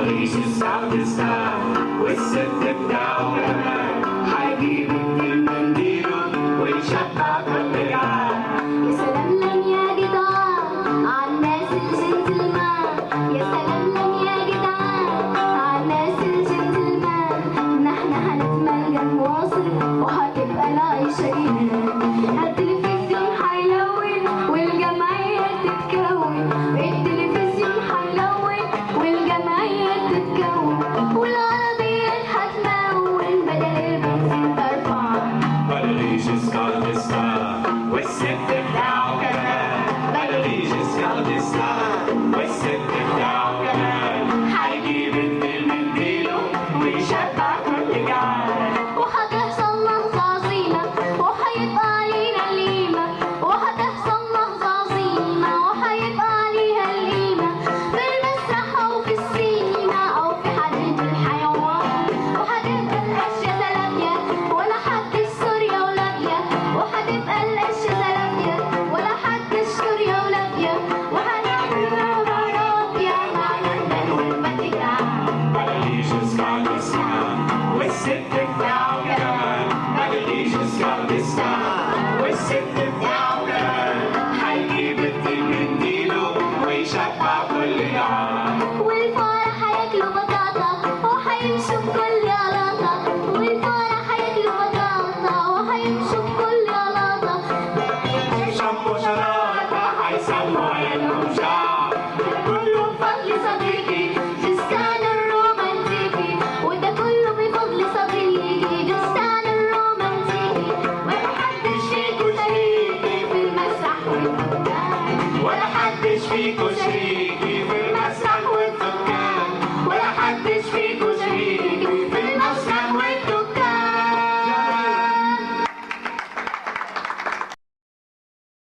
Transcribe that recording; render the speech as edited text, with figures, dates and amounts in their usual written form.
مفيش استعفستها والست بتاعه هيجيب المنديل ويشبع بالرجال. يا سلام لم يا جدعان عالناس الجنتلمان، يا سلام لم يا جدعان عالناس الجنتلمان. نحن هنتملجم واصل وهتبقى العيشة إيمان. التلفزيون هيلون والجمعية تتكون، التلفزيون هيلون والجمعية تتكون.